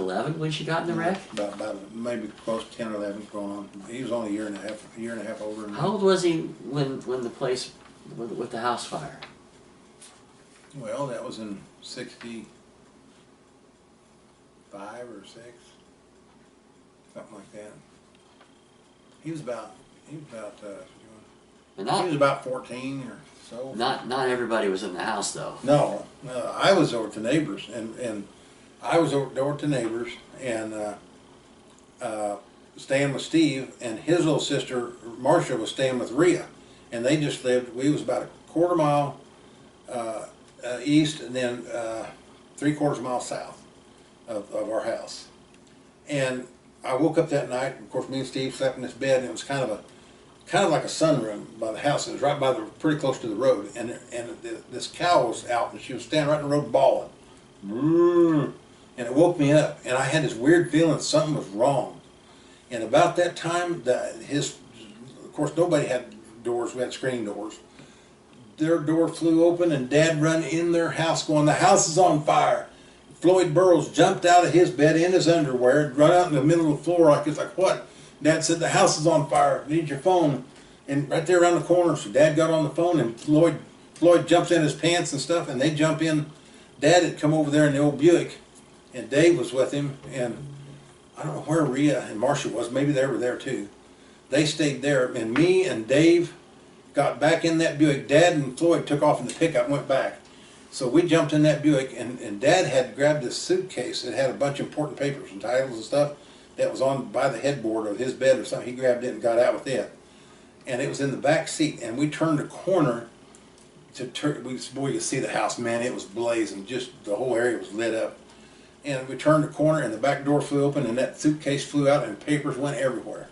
11 when she got in the wreck? About maybe close to 10 or 11 going on. He was only a year and a half older than me. How old was he when the place, with the house fire? Well, that was in 65 or 6, something like that. He was about And he was about 14 or so. Not everybody was in the house though. No, I was over to neighbors, and I was over to neighbors, and staying with Steve, and his little sister Marcia was staying with Rhea, and they just lived. We was about a quarter mile east, and then 3/4 mile south of our house. And I woke up that night. Of course, me and Steve slept in this bed, and it was kind of like a sunroom by the house. It was right by pretty close to the road, and this cow was out, and she was standing right in the road bawling, and it woke me up, and I had this weird feeling that something was wrong. And about that time, of course, nobody had doors. We had screen doors. Their door flew open, and Dad run in their house, going, "The house is on fire." Floyd Burrows jumped out of his bed in his underwear, run out in the middle of the floor like it's like, "What?" Dad said, "The house is on fire. Need your phone." And right there around the corner, so Dad got on the phone, and Floyd jumps in his pants and stuff, and they jump in. Dad had come over there in the old Buick, and Dave was with him, and I don't know where Rhea and Marcia was. Maybe they were there too. They stayed there, and me and Dave got back in that Buick. Dad and Floyd took off in the pickup and went back. So we jumped in that Buick, and Dad had grabbed this suitcase. It had a bunch of important papers and titles and stuff that was on by the headboard of his bed or something. He grabbed it and got out with it. And it was in the back seat, and we turned a corner to boy, you could see the house, man, it was blazing. Just the whole area was lit up. And we turned the corner, and the back door flew open, and that suitcase flew out, and papers went everywhere.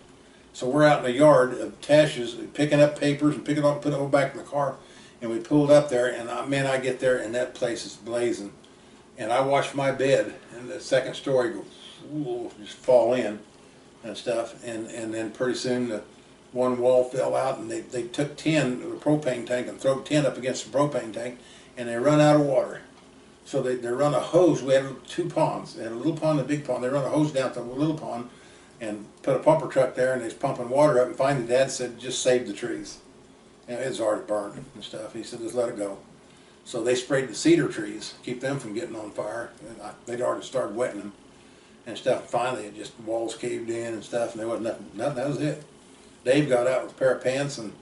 So we're out in the yard of Tash's picking up papers and picking it up and putting it all back in the car. And we pulled up there, and man, I get there, and that place is blazing. And I watched my bed, and the second story go, just fall in and stuff. And then pretty soon the one wall fell out, and they took tin, the propane tank, and threw tin up against the propane tank, and they run out of water. So they run a hose. We had 2 ponds. They had a little pond and a big pond. They run a hose down to the little pond and put a pumper truck there, and they was pumping water up, and finally Dad said, "Just save the trees." And it was already burned and stuff. He said, "Just let it go." So they sprayed the cedar trees, keep them from getting on fire. And they'd already started wetting them and stuff. Finally, it just, walls caved in and stuff, and there wasn't nothing. That was it. Dave got out with a pair of pants and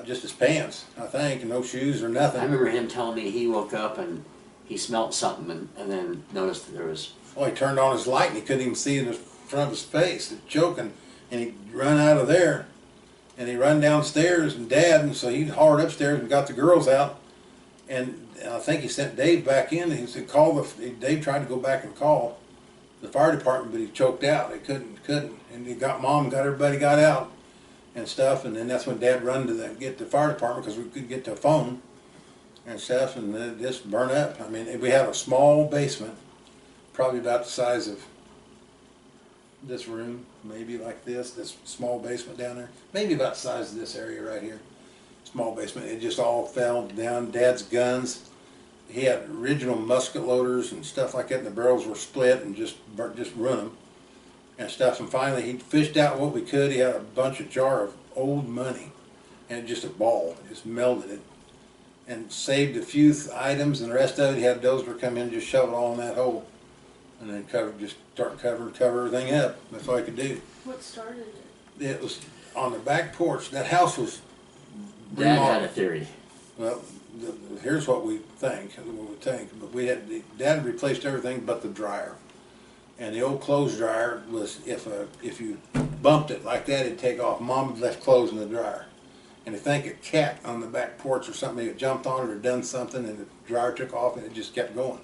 just his pants, I think, and no shoes or nothing. I remember him telling me he woke up and he smelled something and then noticed that there was... Well, he turned on his light and he couldn't even see in the front of his face. It's choking. And he run out of there. And he run downstairs, and Dad, and so he hollered upstairs and got the girls out. And I think he sent Dave back in. He said, Dave tried to go back and call the fire department, but he choked out. He couldn't. And he got Mom, got everybody got out and stuff. And then that's when Dad run to get the fire department, because we couldn't get to a phone and stuff, and it just burned up. I mean, we had a small basement, probably about the size of this room, maybe like this small basement down there, maybe about the size of this area right here, small basement. It just all fell down. Dad's guns, he had original musket loaders and stuff like that, and the barrels were split and just ruined them and stuff. And finally he fished out what we could. He had a jar of old money, and just a ball, just melted it and saved a few items, and the rest of it he had a dozer come in and just shove it all in that hole. And then cover everything up. That's all I could do. What started it? It was on the back porch. That house was Dad had a theory. Well, here's what we think. But Dad had replaced everything but the dryer. And the old clothes dryer was, if you bumped it like that, it'd take off. Mom had left clothes in the dryer. And I think a cat on the back porch or something had jumped on it or done something, and the dryer took off, and it just kept going.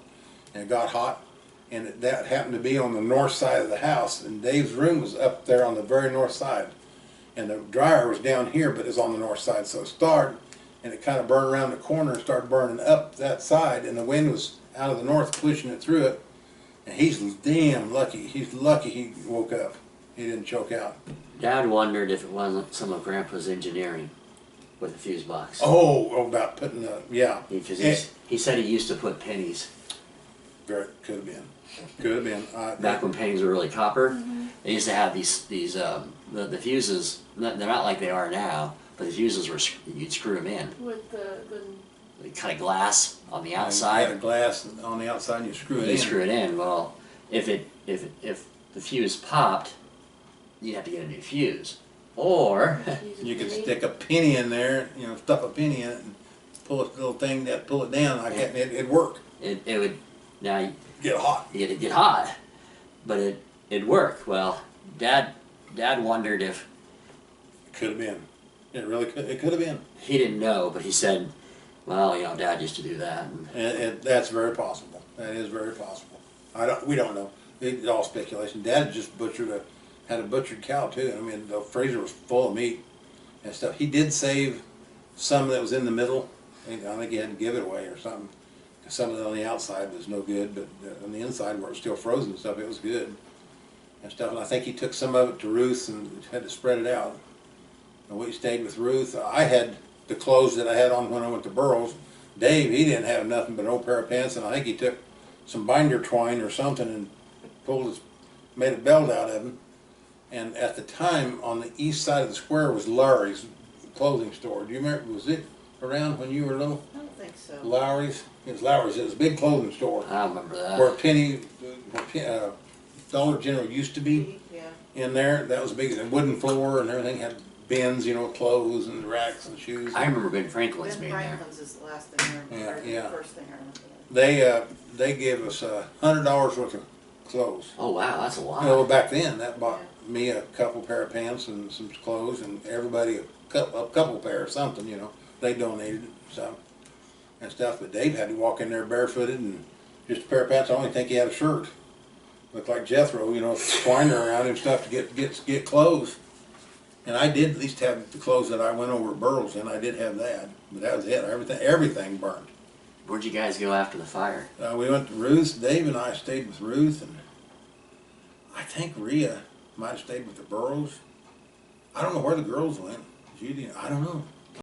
And it got hot. And that happened to be on the north side of the house, and Dave's room was up there on the very north side, and the dryer was down here, but it's on the north side. So it started, and it kind of burned around the corner and started burning up that side, and the wind was out of the north pushing it through it. And he's damn lucky. He's lucky he woke up. He didn't choke out. Dad wondered if it wasn't some of Grandpa's engineering with the fuse box. Oh, about putting the, yeah. Because he said he used to put pennies. Very, could have been. Could have been. Back when pennies were really copper, they used to have these the fuses. They're not like they are now, but the fuses were you'd screw them in. With The kind of glass on the You had a outside. glass on the outside and you screw it You in. screw it in. Well, if the fuse popped, you'd have to get a new fuse, or You could stick a penny in there, you know, stuff a penny in it and pull a little thing that pull it down. It'd work. it would now. Get hot. It'd get hot, but it'd work. Well, Dad wondered if Could have been. It really could. It could have been. he didn't know, but he said, "Well, you know, Dad used to do that." And That's very possible. That is very possible. We don't know. It's all speculation. Dad just had a butchered cow too. I mean, the freezer was full of meat and stuff. He did save some that was in the middle. I think he had to give it away or something. Some of it on the outside was no good, but on the inside where it was still frozen and stuff, it was good and stuff. And I think he took some of it to Ruth and had to spread it out. And we stayed with Ruth. I had the clothes that I had on when I went to Burroughs. Dave, he didn't have nothing but an old pair of pants, and I think he took some binder twine or something and made a belt out of him. And at the time, on the east side of the square was Lowry's clothing store. Do you remember? Was it around when you were little? I don't think so. Lowry's? It was Lowry's. It was a big clothing store I remember that. where Dollar General used to be Yeah. in there. That was big. The wooden floor and everything had bins, you know, clothes and racks and shoes. I remember Ben Franklin's Ben being there. Franklin's is the last thing I remember. Yeah, yeah. The first thing I remember. They gave us $100 worth of clothes. Oh wow, that's a lot. Well, back then that bought me a couple pair of pants and some clothes, and everybody a couple pair or something. You know, they donated some and stuff. But Dave had to walk in there barefooted and just a pair of pants. I only think he had a shirt. Looked like Jethro, you know, twined around him and stuff to get clothes. And I did at least have the clothes that I went over at Burroughs in. I did have that, but that was it. Everything burned. Where'd you guys go after the fire? We went to Ruth. Dave and I stayed with Ruth, and I think Rhea might have stayed with the Burroughs. I don't know where the girls went. Judy, I don't know.